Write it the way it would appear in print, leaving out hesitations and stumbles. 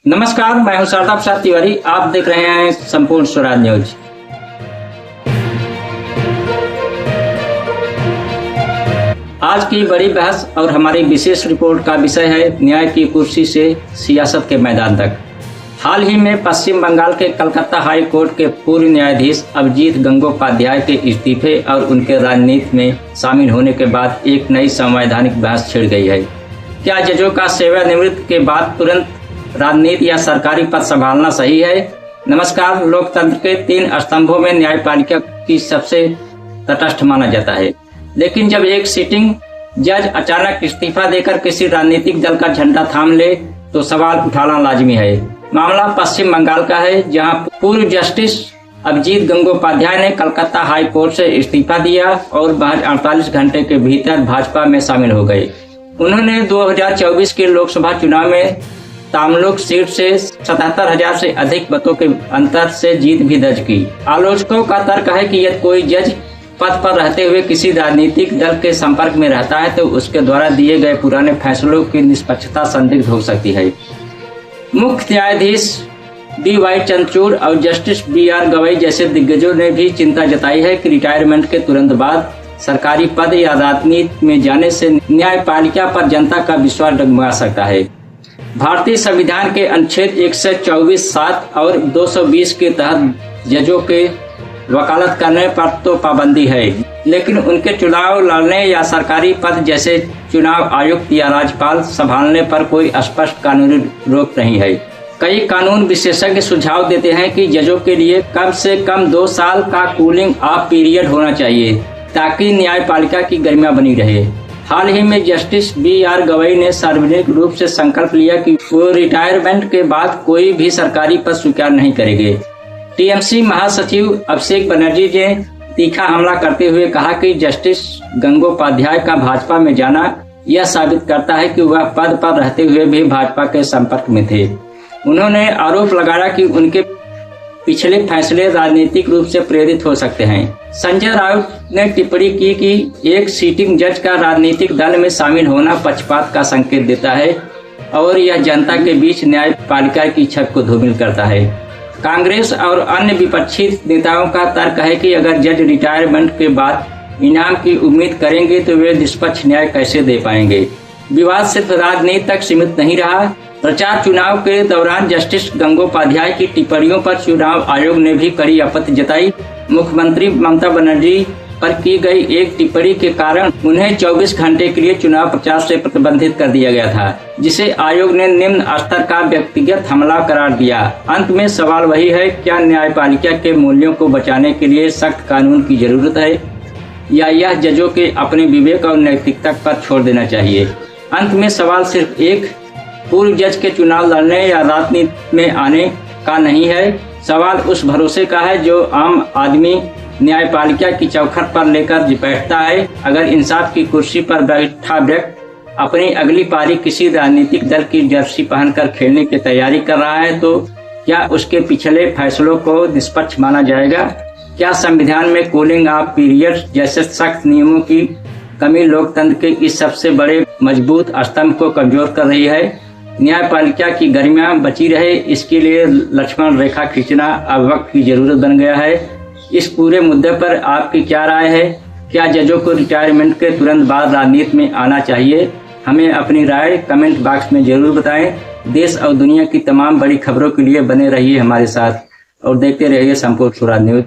नमस्कार, मैं हूं शारदा प्रसाद तिवारी। आप देख रहे हैं संपूर्ण स्वराज न्यूज। आज की बड़ी बहस और हमारी विशेष रिपोर्ट का विषय है न्याय की कुर्सी से सियासत के मैदान तक। हाल ही में पश्चिम बंगाल के कलकत्ता हाई कोर्ट के पूर्व न्यायाधीश अभिजीत गंगोपाध्याय के इस्तीफे और उनके राजनीति में शामिल होने के बाद एक नई संवैधानिक बहस छिड़ गई है। क्या जजों का सेवानिवृत्ति के बाद तुरंत राजनीति या सरकारी पद संभालना सही है? नमस्कार। लोकतंत्र के 3 स्तंभों में न्यायपालिका की सबसे तटस्थ माना जाता है, लेकिन जब एक सिटिंग जज अचानक इस्तीफा देकर किसी राजनीतिक दल का झंडा थाम ले तो सवाल उठाना लाजमी है। मामला पश्चिम बंगाल का है, जहां पूर्व जस्टिस अभिजीत गंगोपाध्याय ने कलकत्ता हाई कोर्ट से इस्तीफा दिया और महज 48 घंटे के भीतर भाजपा में शामिल हो गए। उन्होंने 2024 के लोकसभा चुनाव में तामलुक सीट से 77,000 से अधिक मतों के अंतर से जीत भी दर्ज की। आलोचकों का तर्क है कि यदि कोई जज पद पर रहते हुए किसी राजनीतिक दल के संपर्क में रहता है तो उसके द्वारा दिए गए पुराने फैसलों की निष्पक्षता संदिग्ध हो सकती है। मुख्य न्यायाधीश D.Y. चंद्रचूड़ और जस्टिस B.R. गवई जैसे दिग्गजों ने भी चिंता जताई है कि रिटायरमेंट के तुरंत बाद सरकारी पद या राजनीति में जाने से न्यायपालिका पर जनता का विश्वास डगमगा सकता है। भारतीय संविधान के अनुच्छेद 124(7) और 220 के तहत जजों के वकालत करने पर तो पाबंदी है, लेकिन उनके चुनाव लड़ने या सरकारी पद जैसे चुनाव आयुक्त या राज्यपाल संभालने पर कोई स्पष्ट कानूनी रोक नहीं है। कई कानून विशेषज्ञ सुझाव देते हैं कि जजों के लिए कम से कम 2 साल का कूलिंग ऑफ पीरियड होना चाहिए ताकि न्यायपालिका की गरिमा बनी रहे। हाल ही में जस्टिस B.R. गवई ने सार्वजनिक रूप से संकल्प लिया कि वो रिटायरमेंट के बाद कोई भी सरकारी पद स्वीकार नहीं करेंगे। टीएमसी महासचिव अभिषेक बनर्जी ने तीखा हमला करते हुए कहा कि जस्टिस गंगोपाध्याय का भाजपा में जाना यह साबित करता है कि वह पद पर रहते हुए भी भाजपा के संपर्क में थे। उन्होंने आरोप लगाया कि उनके पिछले फैसले राजनीतिक रूप से प्रेरित हो सकते हैं। संजय राउत ने टिप्पणी की कि एक सीटिंग जज का राजनीतिक दल में शामिल होना पक्षपात का संकेत देता है और यह जनता के बीच न्यायपालिका की छवि को धूमिल करता है। कांग्रेस और अन्य विपक्षी नेताओं का तर्क है कि अगर जज रिटायरमेंट के बाद इनाम की उम्मीद करेंगे तो वे निष्पक्ष न्याय कैसे दे पाएंगे। विवाद सिर्फ राजनीति तक सीमित नहीं रहा। प्रचार चुनाव के दौरान जस्टिस गंगोपाध्याय की टिप्पणियों पर चुनाव आयोग ने भी कड़ी आपत्ति जताई। मुख्यमंत्री ममता बनर्जी पर की गई एक टिप्पणी के कारण उन्हें 24 घंटे के लिए चुनाव प्रचार से प्रतिबंधित कर दिया गया था, जिसे आयोग ने निम्न स्तर का व्यक्तिगत हमला करार दिया। अंत में सवाल वही है, क्या न्यायपालिका के मूल्यों को बचाने के लिए सख्त कानून की जरूरत है या यह जजों के अपने विवेक और नैतिकता पर छोड़ देना चाहिए। अंत में सवाल सिर्फ एक पूर्व जज के चुनाव लड़ने या राजनीति में आने का नहीं है, सवाल उस भरोसे का है जो आम आदमी न्यायपालिका की चौखट पर लेकर बैठता है। अगर इंसाफ की कुर्सी पर बैठा व्यक्ति अपनी अगली पारी किसी राजनीतिक दल की जर्सी पहनकर खेलने की तैयारी कर रहा है तो क्या उसके पिछले फैसलों को निष्पक्ष माना जाएगा? क्या संविधान में कूलिंग ऑफ पीरियड जैसे सख्त नियमों की कमी लोकतंत्र के इस सबसे बड़े मजबूत स्तंभ को कमजोर कर रही है? न्यायपालिका की गरिमा बची रहे, इसके लिए लक्ष्मण रेखा खींचना अब वक्त की जरूरत बन गया है। इस पूरे मुद्दे पर आपकी क्या राय है? क्या जजों को रिटायरमेंट के तुरंत बाद राजनीति में आना चाहिए? हमें अपनी राय कमेंट बॉक्स में जरूर बताएं। देश और दुनिया की तमाम बड़ी खबरों के लिए बने रहिए हमारे साथ और देखते रहिए संपूर्ण स्वराज न्यूज।